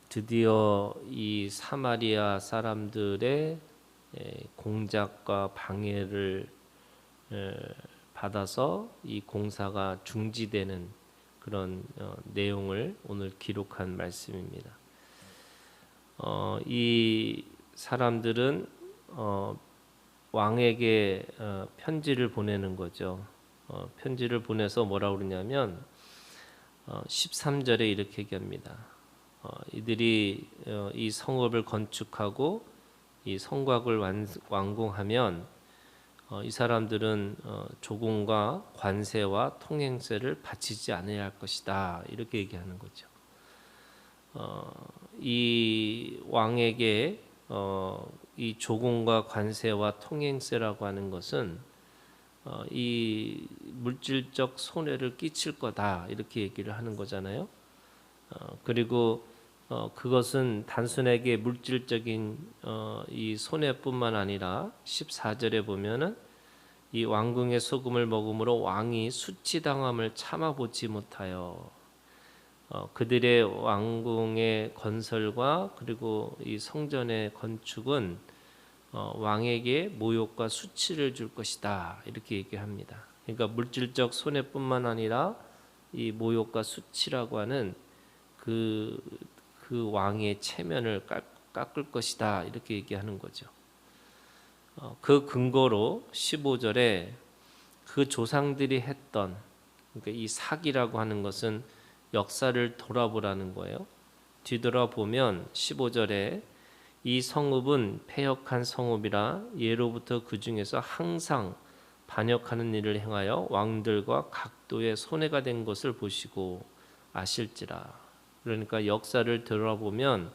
드디어 이 사마리아 사람들의 공작과 방해를 받아서 이 공사가 중지되는 그런 내용을 오늘 기록한 말씀입니다. 이 사람들은 왕에게 편지를 보내는 거죠. 편지를 보내서 뭐라고 그러냐면 13절에 이렇게 얘기합니다. 이들이 이 성읍을 건축하고 이 성곽을 완공하면 이 사람들은 조공과 관세와 통행세를 바치지 않아야 할 것이다. 이렇게 얘기하는 거죠. 이 왕에게 이 조공과 관세와 통행세라고 하는 것은 이 물질적 손해를 끼칠 거다. 이렇게 얘기를 하는 거잖아요. 그리고 그것은 단순하게 물질적인 이 손해뿐만 아니라 14절에 보면은 이 왕궁의 소금을 먹음으로 왕이 수치당함을 참아보지 못하여 그들의 왕궁의 건설과 그리고 이 성전의 건축은 왕에게 모욕과 수치를 줄 것이다 이렇게 얘기합니다. 그러니까 물질적 손해뿐만 아니라 이 모욕과 수치라고 하는 그 왕의 체면을 깎을 것이다 이렇게 얘기하는 거죠. 그 근거로 15절에 그 조상들이 했던 그러니까 이 사기라고 하는 것은 역사를 돌아보라는 거예요. 뒤돌아보면 15절에 이 성읍은 패역한 성읍이라 예로부터 그 중에서 항상 반역하는 일을 행하여 왕들과 각도의 손해가 된 것을 보시고 아실지라. 그러니까 역사를 돌아보면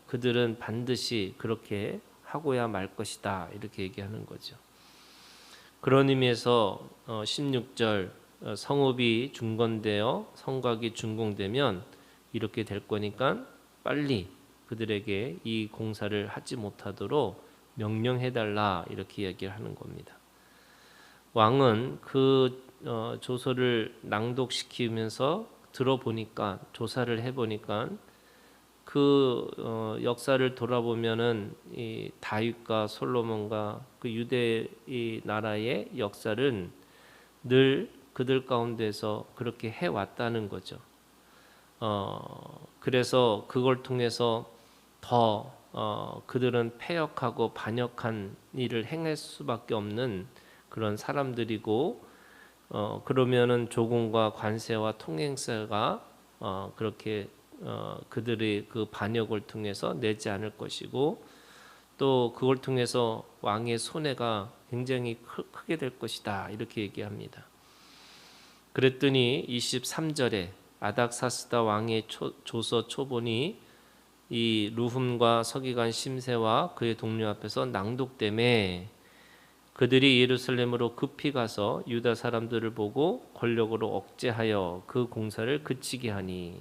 그들은 반드시 그렇게 하고야 말 것이다 이렇게 얘기하는 거죠. 그런 의미에서 16절 성읍이 중건되어 성곽이 준공되면 이렇게 될 거니까 빨리 그들에게 이 공사를 하지 못하도록 명령해달라 이렇게 얘기를 하는 겁니다. 왕은 그 조서를 낭독시키면서 들어보니까 조사를 해보니까 그 역사를 돌아보면은 이 다윗과 솔로몬과 그 유대 이 나라의 역사는 늘 그들 가운데서 그렇게 해왔다는 거죠. 그래서 그걸 통해서 더 그들은 패역하고 반역한 일을 행할 수밖에 없는 그런 사람들이고 그러면은 조공과 관세와 통행세가 그렇게 그들의 그 반역을 통해서 내지 않을 것이고 또 그걸 통해서 왕의 손해가 굉장히 크게 될 것이다 이렇게 얘기합니다. 그랬더니 23절에 아닥사스다 왕의 조서 초본이 이 루훔과 서기관 심세와 그의 동료 앞에서 낭독되매 그들이 예루살렘으로 급히 가서 유다 사람들을 보고 권력으로 억제하여 그 공사를 그치게 하니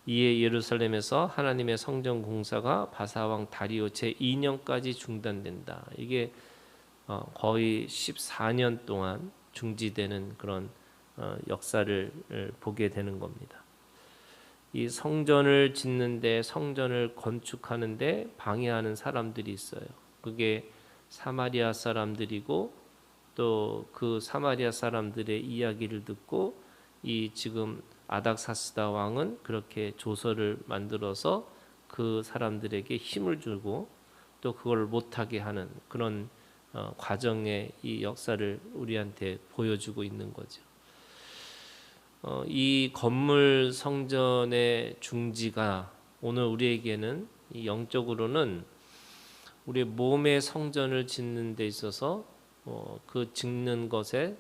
이에 예루살렘에서 하나님의 성전 공사가 바사왕 다리오 제2년까지 중단된다. 이게 거의 14년 동안 중지되는 그런 역사를 보게 되는 겁니다. 이 성전을 짓는데 성전을 건축하는데 방해하는 사람들이 있어요. 그게 사마리아 사람들이고 또 그 사마리아 사람들의 이야기를 듣고 이 지금 아닥사스다 왕은 그렇게 조서를 만들어서 그 사람들에게 힘을 주고 또 그걸 못하게 하는 그런 과정의 이 역사를 우리한테 보여주고 있는 거죠. 이 건물 성전의 중지가 오늘 우리에게는 이 영적으로는 우리 몸의 성전을 짓는 데 있어서 그 짓는 것에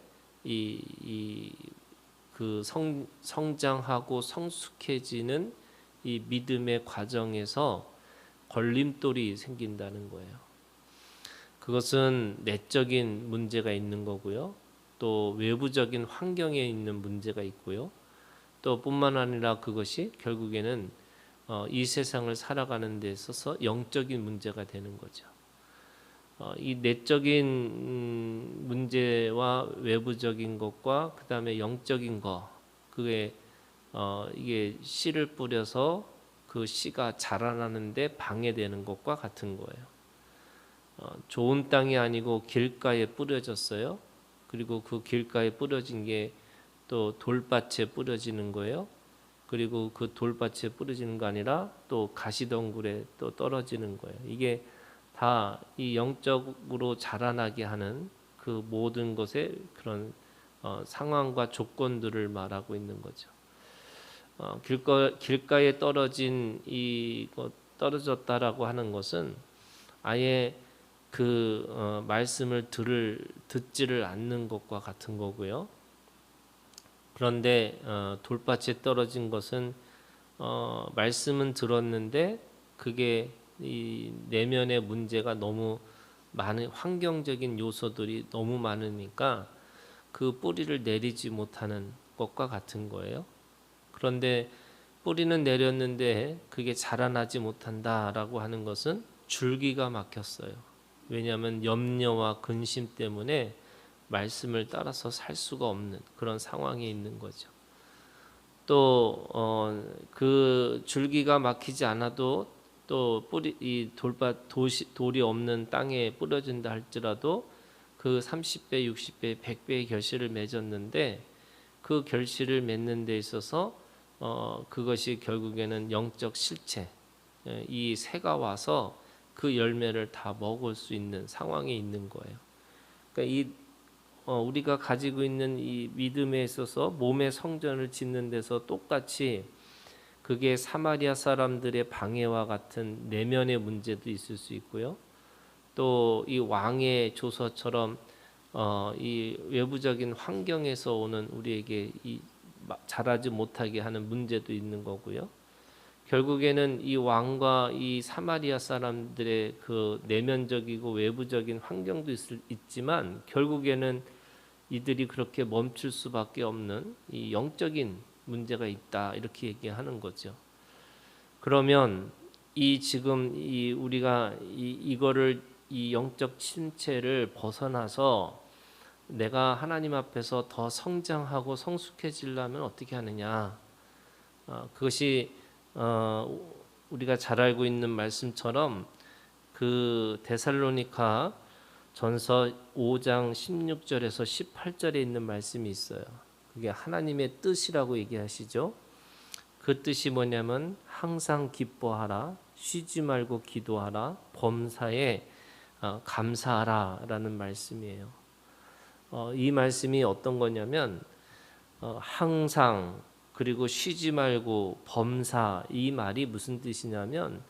그 성장하고 성숙해지는 이 믿음의 과정에서 걸림돌이 생긴다는 거예요. 그것은 내적인 문제가 있는 거고요. 또 외부적인 환경에 있는 문제가 있고요. 또 뿐만 아니라 그것이 결국에는 이 세상을 살아가는 데 있어서 영적인 문제가 되는 거죠. 이 내적인 문제와 외부적인 것과 그 다음에 영적인 것 그게 이게 씨를 뿌려서 그 씨가 자라나는데 방해되는 것과 같은 거예요. 좋은 땅이 아니고 길가에 뿌려졌어요. 그리고 그 길가에 뿌려진 게 또 돌밭에 뿌려지는 거예요. 그리고 그 돌밭에 뿌려지는 거 아니라 또 가시덩굴에 또 떨어지는 거예요. 이게 다 이 영적으로 자라나게 하는 그 모든 것의 그런 상황과 조건들을 말하고 있는 거죠. 길가에 떨어진 이것 떨어졌다라고 하는 것은 아예 그 말씀을 듣지를 않는 것과 같은 거고요. 그런데 돌밭에 떨어진 것은 말씀은 들었는데 그게 이 내면의 문제가 너무 많은 환경적인 요소들이 너무 많으니까 그 뿌리를 내리지 못하는 것과 같은 거예요. 그런데 뿌리는 내렸는데 그게 자라나지 못한다라고 하는 것은 줄기가 막혔어요. 왜냐하면 염려와 근심 때문에 말씀을 따라서 살 수가 없는 그런 상황에 있는 거죠. 또 그 줄기가 막히지 않아도 또 뿌리 이 돌이 없는 땅에 뿌려진다 할지라도 그 30배, 60배, 100배의 결실을 맺었는데 그 결실을 맺는 데 있어서 그것이 결국에는 영적 실체, 이 새가 와서 그 열매를 다 먹을 수 있는 상황에 있는 거예요. 그러니까 우리가 가지고 있는 이 믿음에 있어서 몸의 성전을 짓는 데서 똑같이 그게 사마리아 사람들의 방해와 같은 내면의 문제도 있을 수 있고요. 또 이 왕의 조서처럼 이 외부적인 환경에서 오는 우리에게 자라지 못하게 하는 문제도 있는 거고요. 결국에는 이 왕과 이 사마리아 사람들의 그 내면적이고 외부적인 환경도 있지만 결국에는 이들이 그렇게 멈출 수밖에 없는 이 영적인 문제가 있다 이렇게 얘기하는 거죠. 그러면 지금 우리가 이거를 이 영적 침체를 벗어나서 내가 하나님 앞에서 더 성장하고 성숙해지려면 어떻게 하느냐? 그것이 우리가 잘 알고 있는 말씀처럼 그 데살로니가 전서 5장 16절에서 18절에 있는 말씀이 있어요. 그게 하나님의 뜻이라고 얘기하시죠. 그 뜻이 뭐냐면 항상 기뻐하라, 쉬지 말고 기도하라, 범사에 감사하라라는 말씀이에요. 이 말씀이 어떤 거냐면 항상 그리고 쉬지 말고 범사 이 말이 무슨 뜻이냐면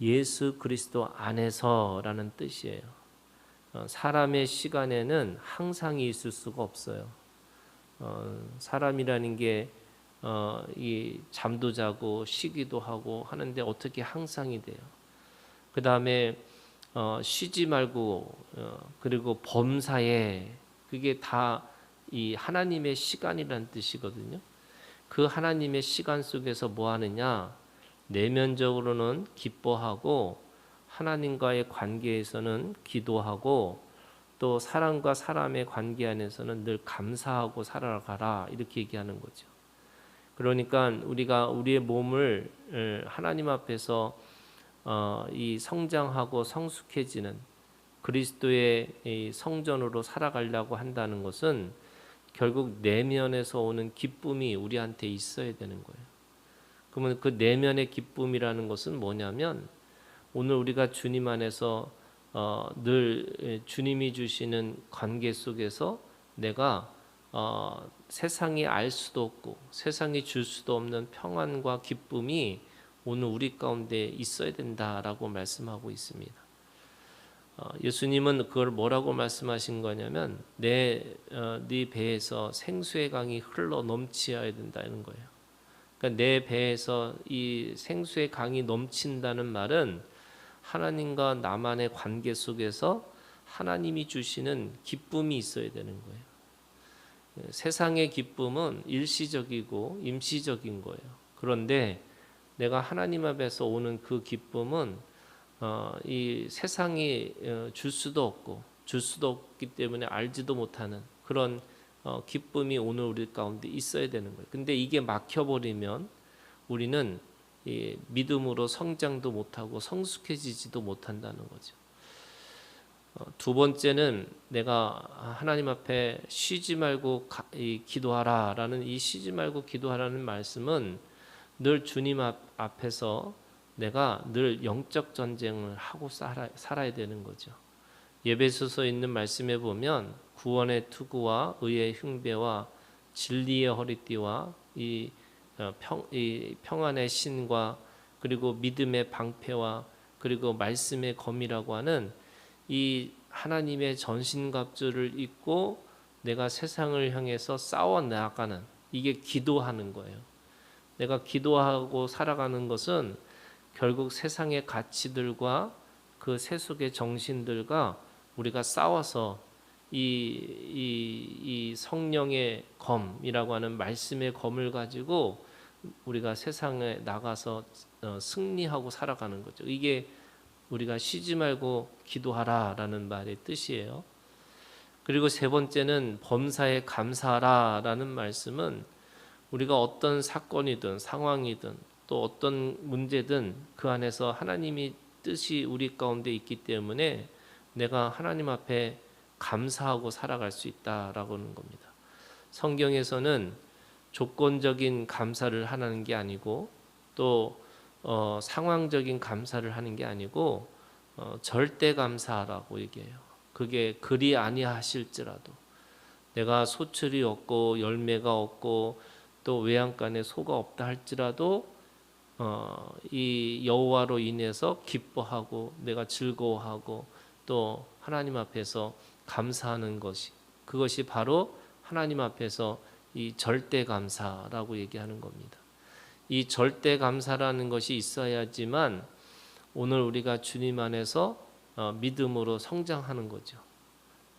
예수 그리스도 안에서라는 뜻이에요. 사람의 시간에는 항상이 있을 수가 없어요. 사람이라는 게 이 잠도 자고 쉬기도 하고 하는데 어떻게 항상이 돼요? 그 다음에 쉬지 말고 그리고 범사에 그게 다 이 하나님의 시간이라는 뜻이거든요. 그 하나님의 시간 속에서 뭐 하느냐? 내면적으로는 기뻐하고 하나님과의 관계에서는 기도하고 또 사람과 사람의 관계 안에서는 늘 감사하고 살아가라 이렇게 얘기하는 거죠. 그러니까 우리가 우리의 몸을 하나님 앞에서 이 성장하고 성숙해지는 그리스도의 이 성전으로 살아가려고 한다는 것은 결국 내면에서 오는 기쁨이 우리한테 있어야 되는 거예요. 그러면 그 내면의 기쁨이라는 것은 뭐냐면 오늘 우리가 주님 안에서 늘 주님이 주시는 관계 속에서 내가 세상이 알 수도 없고 세상이 줄 수도 없는 평안과 기쁨이 오늘 우리 가운데 있어야 된다라고 말씀하고 있습니다. 예수님은 그걸 뭐라고 말씀하신 거냐면 네 배에서 생수의 강이 흘러 넘치어야 된다는 거예요. 그러니까 내 배에서 이 생수의 강이 넘친다는 말은 하나님과 나만의 관계 속에서 하나님이 주시는 기쁨이 있어야 되는 거예요. 세상의 기쁨은 일시적이고 임시적인 거예요. 그런데 내가 하나님 앞에서 오는 그 기쁨은 이 세상이 줄 수도 없고 줄 수도 없기 때문에 알지도 못하는 그런 기쁨이 오늘 우리 가운데 있어야 되는 거예요. 근데 이게 막혀버리면 우리는 이 믿음으로 성장도 못하고 성숙해지지도 못한다는 거죠. 두 번째는 내가 하나님 앞에 쉬지 말고 기도하라라는 이 쉬지 말고 기도하라는 말씀은 늘 주님 앞에서 내가 늘 영적 전쟁을 하고 살아야 되는 거죠. 예배소서에 있는 말씀에 보면 구원의 투구와 의의 흉배와 진리의 허리띠와 이 평안의 신과 그리고 믿음의 방패와 그리고 말씀의 검이라고 하는 이 하나님의 전신갑주를 입고 내가 세상을 향해서 싸워 나가는, 이게 기도하는 거예요. 내가 기도하고 살아가는 것은 결국 세상의 가치들과 그 세속의 정신들과 우리가 싸워서 이 성령의 검이라고 하는 말씀의 검을 가지고 우리가 세상에 나가서 승리하고 살아가는 거죠. 이게 우리가 쉬지 말고 기도하라라는 말의 뜻이에요. 그리고 세 번째는 범사에 감사하라라는 말씀은 우리가 어떤 사건이든 상황이든 또 어떤 문제든 그 안에서 하나님이 뜻이 우리 가운데 있기 때문에 내가 하나님 앞에 감사하고 살아갈 수 있다라고 하는 겁니다. 성경에서는 조건적인 감사를 하는 게 아니고 또 상황적인 감사를 하는 게 아니고 절대 감사라고 얘기해요. 그게 그리 아니하실지라도 내가 소출이 없고 열매가 없고 또 외양간에 소가 없다 할지라도 이 여호와로 인해서 기뻐하고 내가 즐거워하고 또 하나님 앞에서 감사하는 것이, 그것이 바로 하나님 앞에서 이 절대 감사라고 얘기하는 겁니다. 이 절대 감사라는 것이 있어야지만 오늘 우리가 주님 안에서 믿음으로 성장하는 거죠.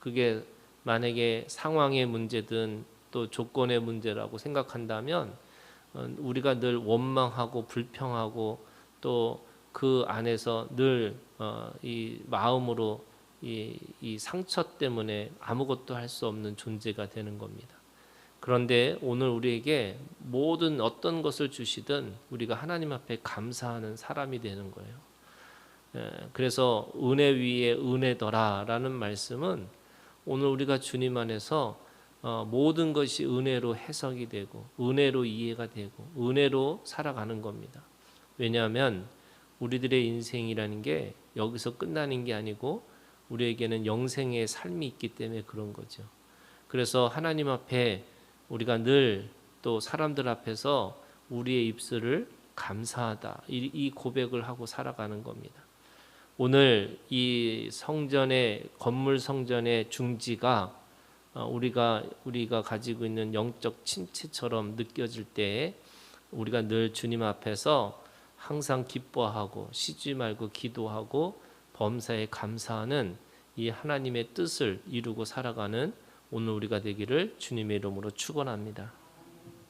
그게 만약에 상황의 문제든 또 조건의 문제라고 생각한다면 우리가 늘 원망하고 불평하고 또 그 안에서 늘 이 마음으로 이 상처 때문에 아무것도 할 수 없는 존재가 되는 겁니다. 그런데 오늘 우리에게 모든 어떤 것을 주시든 우리가 하나님 앞에 감사하는 사람이 되는 거예요. 그래서 은혜 위에 은혜더라라는 말씀은 오늘 우리가 주님 안에서 모든 것이 은혜로 해석이 되고 은혜로 이해가 되고 은혜로 살아가는 겁니다. 왜냐하면 우리들의 인생이라는 게 여기서 끝나는 게 아니고 우리에게는 영생의 삶이 있기 때문에 그런 거죠. 그래서 하나님 앞에 우리가 늘 또 사람들 앞에서 우리의 입술을 감사하다 이 고백을 하고 살아가는 겁니다. 오늘 이 성전의 건물 성전의 중지가 우리가 가지고 있는 영적 침체처럼 느껴질 때 우리가 늘 주님 앞에서 항상 기뻐하고 쉬지 말고 기도하고 범사에 감사하는 이 하나님의 뜻을 이루고 살아가는 오늘 우리가 되기를 주님의 이름으로 축원합니다.